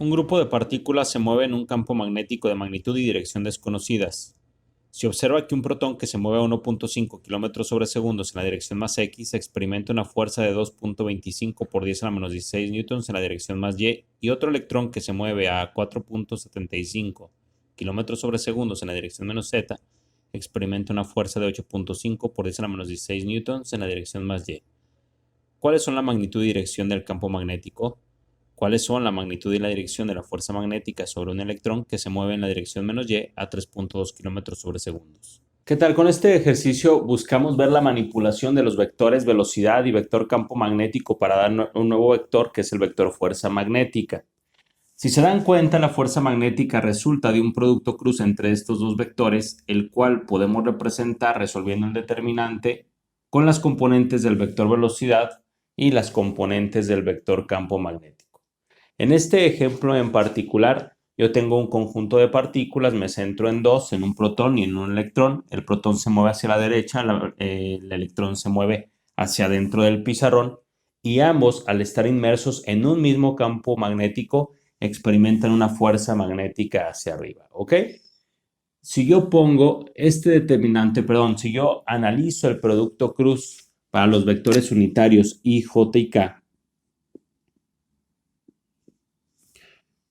Un grupo de partículas se mueve en un campo magnético de magnitud y dirección desconocidas. Se observa que un protón que se mueve a 1.5 km sobre segundos en la dirección más x experimenta una fuerza de 2.25 por 10 a la menos 16 newtons en la dirección más y otro electrón que se mueve a 4.75 km sobre segundos en la dirección menos z experimenta una fuerza de 8.5 por 10 a la menos 16 newtons en la dirección más y. ¿Cuáles son la magnitud y dirección del campo magnético? ¿Cuáles son la magnitud y la dirección de la fuerza magnética sobre un electrón que se mueve en la dirección menos y a 3.2 km sobre segundos? ¿Qué tal? Con este ejercicio buscamos ver la manipulación de los vectores velocidad y vector campo magnético para dar un nuevo vector que es el vector fuerza magnética. Si se dan cuenta, la fuerza magnética resulta de un producto cruz entre estos dos vectores, el cual podemos representar resolviendo el determinante con las componentes del vector velocidad y las componentes del vector campo magnético. En este ejemplo en particular, yo tengo un conjunto de partículas, me centro en dos, en un protón y en un electrón. El protón se mueve hacia la derecha, el electrón se mueve hacia adentro del pizarrón y ambos, al estar inmersos en un mismo campo magnético, experimentan una fuerza magnética hacia arriba, ¿ok? Si yo pongo este determinante, si yo analizo el producto cruz para los vectores unitarios I, J y K,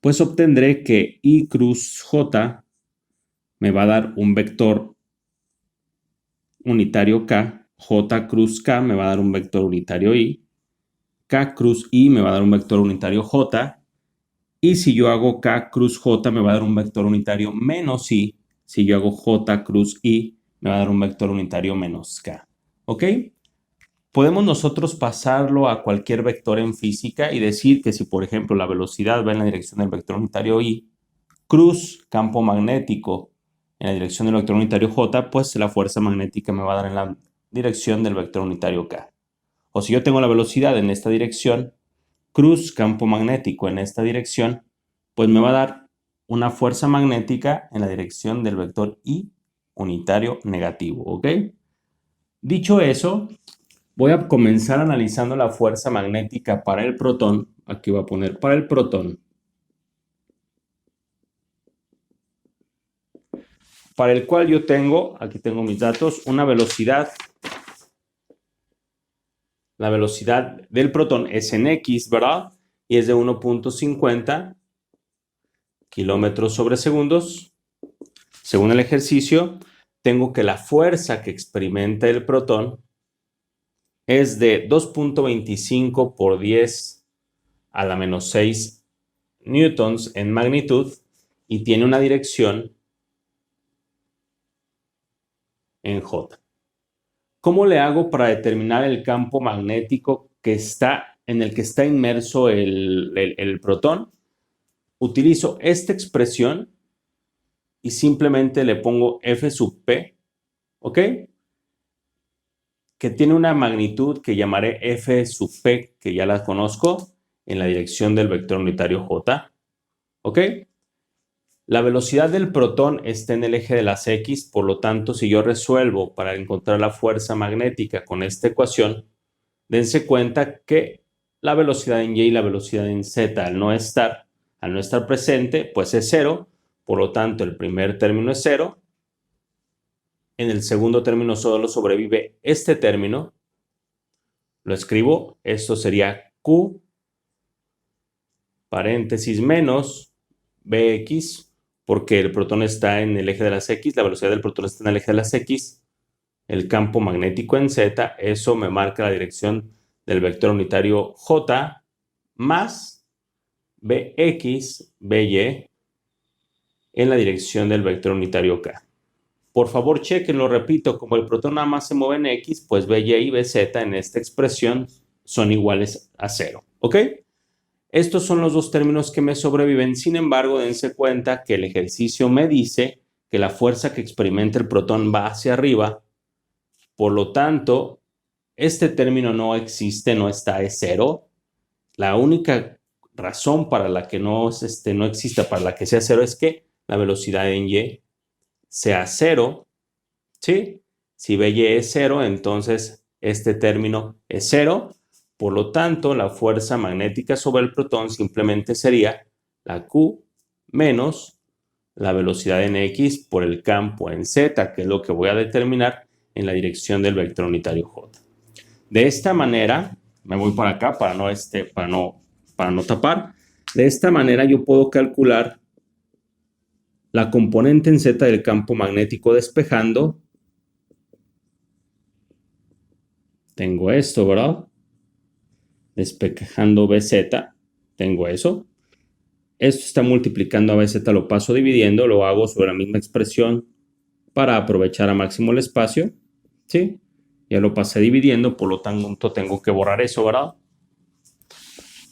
pues obtendré que I cruz J me va a dar un vector unitario K, J cruz K me va a dar un vector unitario I, K cruz I me va a dar un vector unitario J, y si yo hago K cruz J me va a dar un vector unitario menos I, si yo hago J cruz I me va a dar un vector unitario menos K. ¿Ok? Podemos nosotros pasarlo a cualquier vector en física y decir que si, por ejemplo, la velocidad va en la dirección del vector unitario I, cruz campo magnético en la dirección del vector unitario J, pues la fuerza magnética me va a dar en la dirección del vector unitario K. O si yo tengo la velocidad en esta dirección, cruz campo magnético en esta dirección, pues me va a dar una fuerza magnética en la dirección del vector I unitario negativo, ¿ok? Dicho eso, voy a comenzar analizando la fuerza magnética para el protón. Aquí voy a poner para el protón, para el cual yo tengo, aquí tengo mis datos, una velocidad. La velocidad del protón es en x, ¿verdad? Y es de 1.50 kilómetros sobre segundos. Según el ejercicio, tengo que la fuerza que experimenta el protón es de 2.25 por 10 a la menos 6 newtons en magnitud y tiene una dirección en J. ¿Cómo le hago para determinar el campo magnético en el que está inmerso el protón? Utilizo esta expresión y simplemente le pongo F sub P, ¿ok? Que tiene una magnitud que llamaré F sub P, que ya la conozco, en la dirección del vector unitario J, ¿ok? La velocidad del protón está en el eje de las X, por lo tanto, si yo resuelvo para encontrar la fuerza magnética con esta ecuación, dense cuenta que la velocidad en Y y la velocidad en Z al no estar presente, pues es cero, por lo tanto el primer término es cero, en el segundo término solo sobrevive este término, lo escribo, esto sería Q paréntesis menos Bx, porque el protón está en el eje de las X, la velocidad del protón está en el eje de las X, el campo magnético en Z, eso me marca la dirección del vector unitario J más Bx, By en la dirección del vector unitario K. Por favor, chequenlo, repito, como el protón nada más se mueve en X, pues By y Bz en esta expresión son iguales a cero, ¿ok? Estos son los dos términos que me sobreviven. Sin embargo, dense cuenta que el ejercicio me dice que la fuerza que experimenta el protón va hacia arriba. Por lo tanto, este término no existe, no está, es cero. La única razón para la que no exista, para la que sea cero, es que la velocidad en Y sea cero, ¿sí? Si By es cero, entonces este término es cero. Por lo tanto, la fuerza magnética sobre el protón simplemente sería la Q menos la velocidad en X por el campo en Z, que es lo que voy a determinar en la dirección del vector unitario J. De esta manera, me voy para acá para no tapar. De esta manera yo puedo calcular la componente en Z del campo magnético despejando. Tengo esto, ¿verdad? Despejando BZ, tengo eso. Esto está multiplicando a BZ, lo paso dividiendo, lo hago sobre la misma expresión para aprovechar a máximo el espacio. ¿Sí? Ya lo pasé dividiendo, por lo tanto tengo que borrar eso, ¿verdad?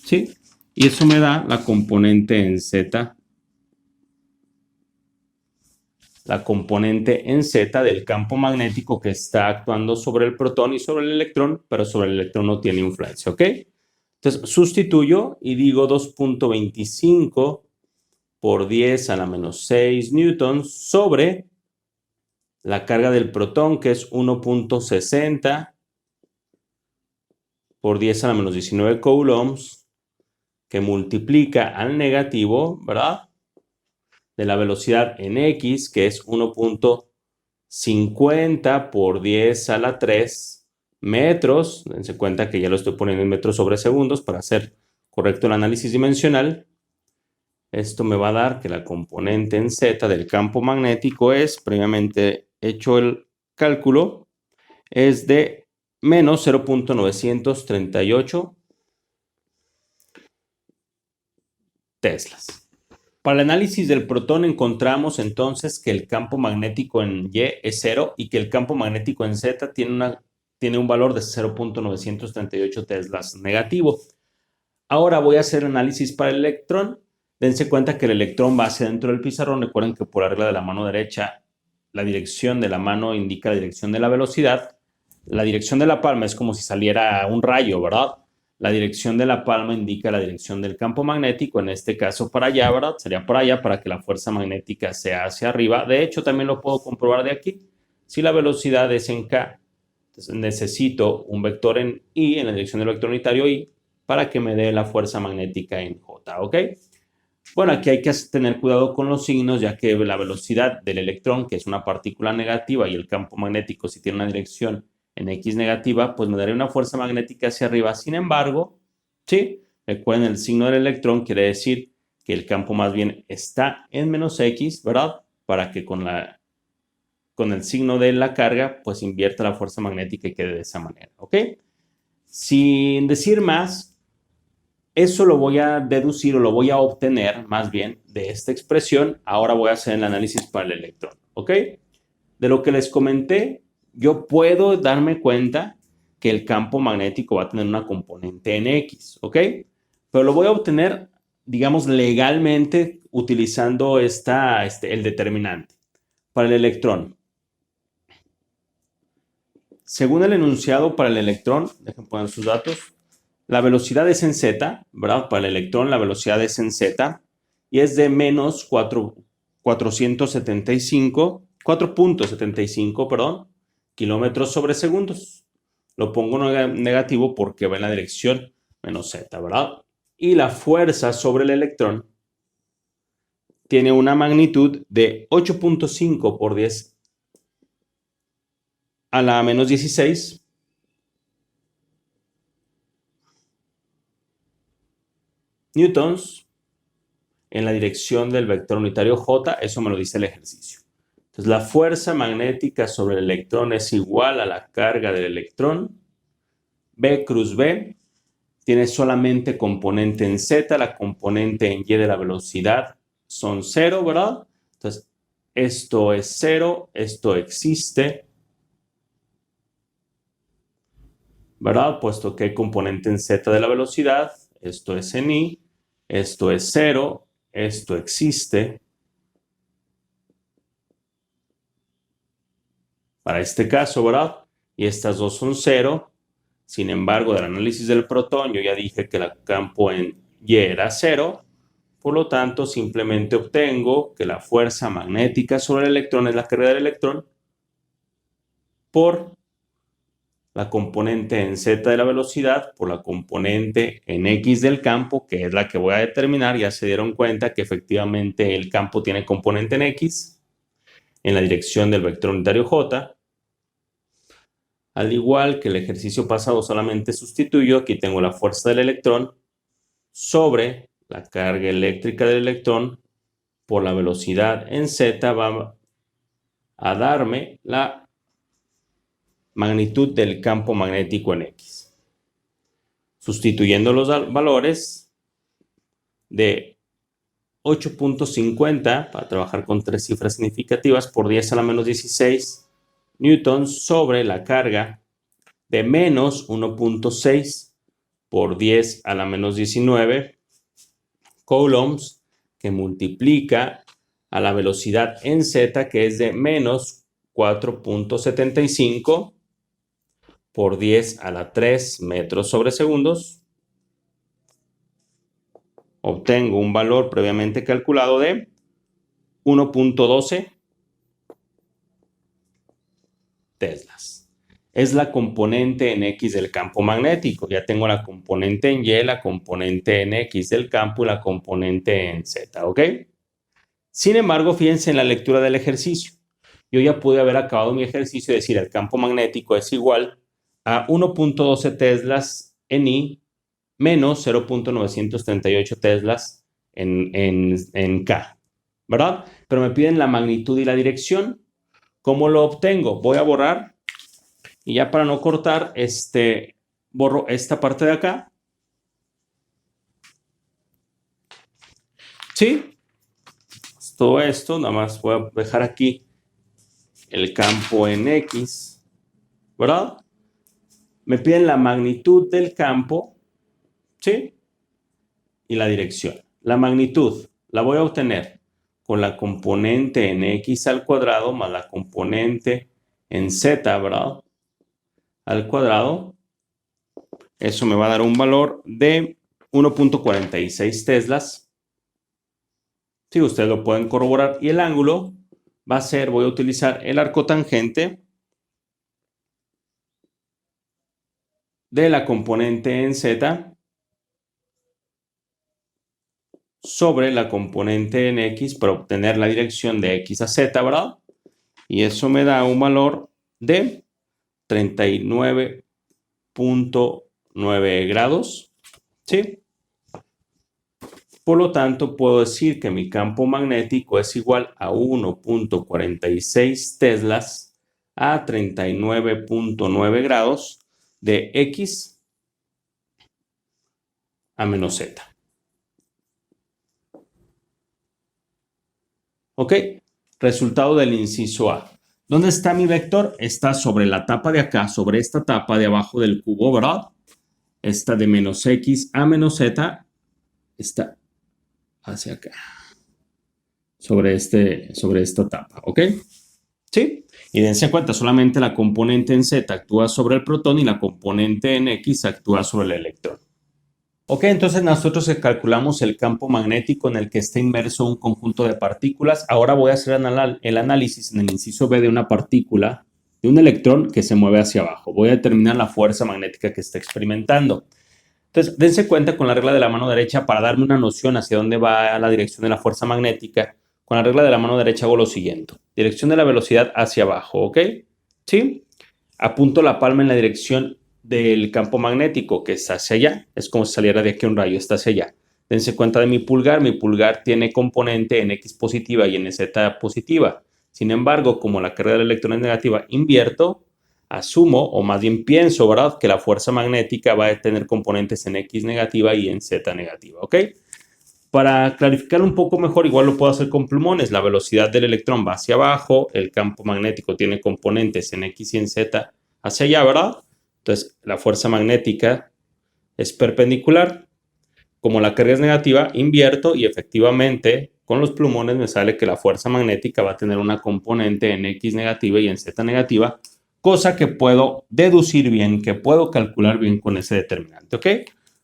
¿Sí? Y eso me da la componente en Z. La componente en Z del campo magnético que está actuando sobre el protón y sobre el electrón, pero sobre el electrón no tiene influencia, ¿ok? Entonces sustituyo y digo 2.25 por 10 a la menos 6 newtons sobre la carga del protón, que es 1.60 por 10 a la menos 19 coulombs, que multiplica al negativo, ¿verdad?, de la velocidad en X, que es 1.50 por 10 a la 3 metros. Dense cuenta que ya lo estoy poniendo en metros sobre segundos para hacer correcto el análisis dimensional. Esto me va a dar que la componente en Z del campo magnético es, previamente hecho el cálculo, es de menos 0.938 teslas. Para el análisis del protón encontramos entonces que el campo magnético en Y es 0 y que el campo magnético en Z tiene un valor de 0.938 teslas negativo. Ahora voy a hacer análisis para el electrón. Dense cuenta que el electrón va hacia dentro del pizarrón. Recuerden que por la regla de la mano derecha, la dirección de la mano indica la dirección de la velocidad. La dirección de la palma es como si saliera un rayo, ¿verdad? La dirección de la palma indica la dirección del campo magnético, en este caso para allá, ¿verdad? Sería para allá para que la fuerza magnética sea hacia arriba. De hecho, también lo puedo comprobar de aquí. Si la velocidad es en K, entonces necesito un vector en Y, en la dirección del vector unitario Y, para que me dé la fuerza magnética en J, ¿ok? Bueno, aquí hay que tener cuidado con los signos, ya que la velocidad del electrón, que es una partícula negativa, y el campo magnético, si tiene una dirección en X negativa, pues me daría una fuerza magnética hacia arriba. Sin embargo, ¿sí? Recuerden, el signo del electrón quiere decir que el campo más bien está en menos X, ¿verdad? Para que con el signo de la carga, pues invierta la fuerza magnética y quede de esa manera, ¿ok? Sin decir más, eso lo voy a deducir o lo voy a obtener más bien de esta expresión. Ahora voy a hacer el análisis para el electrón, ¿ok? De lo que les comenté, yo puedo darme cuenta que el campo magnético va a tener una componente en X, ¿ok? Pero lo voy a obtener, digamos, legalmente utilizando el determinante. Para el electrón, según el enunciado para el electrón, dejen poner sus datos, la velocidad es en Z, ¿verdad? Para el electrón la velocidad es en Z y es de menos 4.75, perdón, kilómetros sobre segundos. Lo pongo negativo porque va en la dirección menos Z, ¿verdad? Y la fuerza sobre el electrón tiene una magnitud de 8.5 por 10 a la menos 16 newtons en la dirección del vector unitario J. Eso me lo dice el ejercicio. Entonces, la fuerza magnética sobre el electrón es igual a la carga del electrón. B cruz B tiene solamente componente en Z, la componente en Y de la velocidad son 0, ¿verdad? Entonces, esto es 0, esto existe, ¿verdad? Puesto que hay componente en Z de la velocidad, esto es en Y, esto es 0, esto existe. Para este caso, ¿verdad? Y estas dos son 0. Sin embargo, del análisis del protón, yo ya dije que el campo en Y era 0. Por lo tanto, simplemente obtengo que la fuerza magnética sobre el electrón es la carga del electrón por la componente en z de la velocidad por la componente en x del campo, que es la que voy a determinar. Ya se dieron cuenta que efectivamente el campo tiene componente en x, en la dirección del vector unitario j. Al igual que el ejercicio pasado, solamente sustituyo. Aquí tengo la fuerza del electrón sobre la carga eléctrica del electrón por la velocidad en z, va a darme la magnitud del campo magnético en x. Sustituyendo los valores de 8.50 para trabajar con 3 cifras significativas por 10 a la menos 16 newtons sobre la carga de menos 1.6 por 10 a la menos 19 coulombs, que multiplica a la velocidad en z, que es de menos 4.75 por 10 a la 3 metros sobre segundos. Obtengo un valor previamente calculado de 1.12 teslas. Es la componente en x del campo magnético. Ya tengo la componente en y, la componente en x del campo y la componente en z, ¿ok? Sin embargo, fíjense en la lectura del ejercicio. Yo ya pude haber acabado mi ejercicio y decir el campo magnético es igual a 1.12 teslas en I menos 0.938 teslas en K, ¿verdad? Pero me piden la magnitud y la dirección. ¿Cómo lo obtengo? Voy a borrar y ya para no cortar, borro esta parte de acá. ¿Sí? Todo esto, nada más voy a dejar aquí el campo en X, ¿verdad? Me piden la magnitud del campo, ¿sí? Y la dirección. La magnitud la voy a obtener con la componente en x al cuadrado más la componente en z, ¿verdad? Al cuadrado. Eso me va a dar un valor de 1.46 teslas. Sí, ustedes lo pueden corroborar. Y el ángulo va a ser, voy a utilizar el arco tangente de la componente en z sobre la componente en x para obtener la dirección de x a z, ¿verdad? Y eso me da un valor de 39.9 grados, ¿sí? Por lo tanto, puedo decir que mi campo magnético es igual a 1.46 teslas a 39.9 grados de x a menos z. ¿Ok? Resultado del inciso A. ¿Dónde está mi vector? Está sobre la tapa de acá, sobre esta tapa de abajo del cubo, ¿verdad? Esta de menos x a menos z está hacia acá. Sobre esta tapa, ¿ok? ¿Sí? Y dense cuenta, solamente la componente en z actúa sobre el protón y la componente en x actúa sobre el electrón. Ok, entonces nosotros calculamos el campo magnético en el que está inmerso un conjunto de partículas. Ahora voy a hacer el análisis en el inciso B de una partícula, de un electrón que se mueve hacia abajo. Voy a determinar la fuerza magnética que está experimentando. Entonces, dense cuenta con la regla de la mano derecha para darme una noción hacia dónde va la dirección de la fuerza magnética. Con la regla de la mano derecha hago lo siguiente. Dirección de la velocidad hacia abajo, ¿ok? ¿Sí? Apunto la palma en la dirección del campo magnético, que está hacia allá. Es como si saliera de aquí un rayo, está hacia allá. Dense cuenta de mi pulgar tiene componente en X positiva y en Z positiva. Sin embargo, como la carga del electrón es negativa, invierto, asumo, o más bien pienso, ¿verdad?, que la fuerza magnética va a tener componentes en X negativa y en Z negativa, ¿ok? Para clarificar un poco mejor, igual lo puedo hacer con plumones. La velocidad del electrón va hacia abajo, el campo magnético tiene componentes en X y en Z hacia allá, ¿verdad? Entonces, la fuerza magnética es perpendicular. Como la carga es negativa, invierto y efectivamente con los plumones me sale que la fuerza magnética va a tener una componente en X negativa y en Z negativa, cosa que puedo deducir bien, que puedo calcular bien con ese determinante, ¿ok?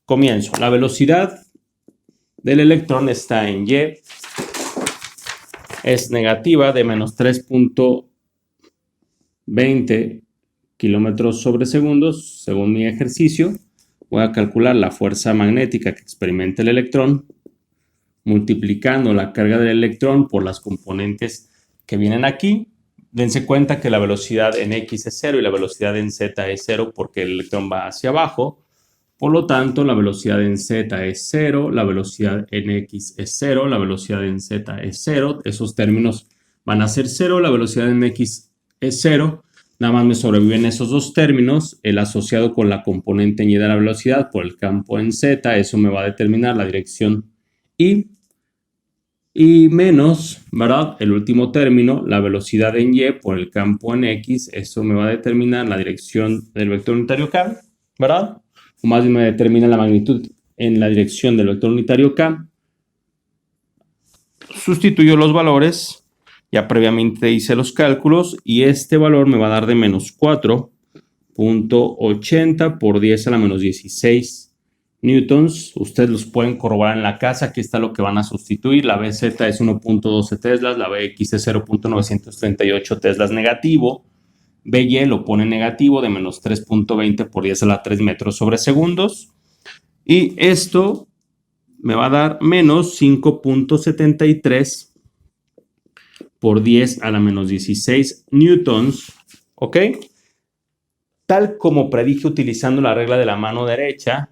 Comienzo. La velocidad del electrón está en Y, es negativa de menos 3.20 km kilómetros sobre segundos, según mi ejercicio, voy a calcular la fuerza magnética que experimenta el electrón, multiplicando la carga del electrón por las componentes que vienen aquí. Dense cuenta que la velocidad en X es 0 y la velocidad en Z es 0 porque el electrón va hacia abajo. Por lo tanto, la velocidad en Z es 0, la velocidad en X es 0, la velocidad en Z es 0. Esos términos van a ser 0, la velocidad en X es 0. Nada más me sobreviven esos dos términos, el asociado con la componente y de la velocidad por el campo en Z, eso me va a determinar la dirección y menos, ¿verdad? El último término, la velocidad en Y por el campo en X, eso me va a determinar la dirección del vector unitario K, ¿verdad? O más bien me determina la magnitud en la dirección del vector unitario K. Sustituyo los valores, ya previamente hice los cálculos, y este valor me va a dar de menos 4.80 por 10 a la menos 16 newtons. Ustedes los pueden corroborar en la casa. Aquí está lo que van a sustituir. La BZ es 1.12 teslas, la BX es 0.938 teslas negativo. BY lo pone negativo de menos 3.20 por 10 a la 3 metros sobre segundos. Y esto me va a dar menos 5.73 por 10 a la menos 16 newtons. ¿Ok? Tal como predije utilizando la regla de la mano derecha,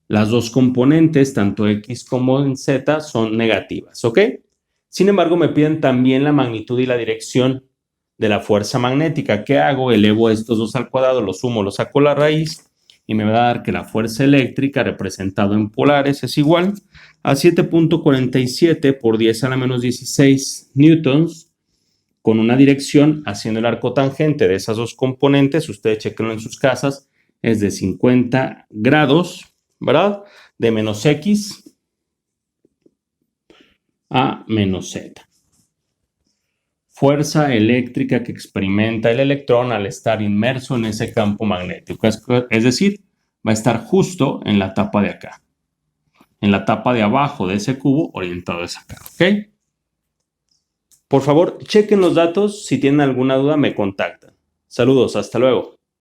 las dos componentes, tanto X como en Z, son negativas, ¿ok? Sin embargo, me piden también la magnitud y la dirección de la fuerza magnética. ¿Qué hago? Elevo estos dos al cuadrado, los sumo, los saco la raíz y me va a dar que la fuerza eléctrica representado en polares es igual a 7.47 por 10 a la menos 16 newtons con una dirección haciendo el arco tangente de esas dos componentes. Ustedes chequenlo en sus casas, es de 50 grados. ¿Verdad? De menos X a menos Z. Fuerza eléctrica que experimenta el electrón al estar inmerso en ese campo magnético. Es decir, va a estar justo en la tapa de acá. En la tapa de abajo de ese cubo orientado hacia acá. ¿Ok? Por favor, chequen los datos. Si tienen alguna duda, me contactan. Saludos, hasta luego.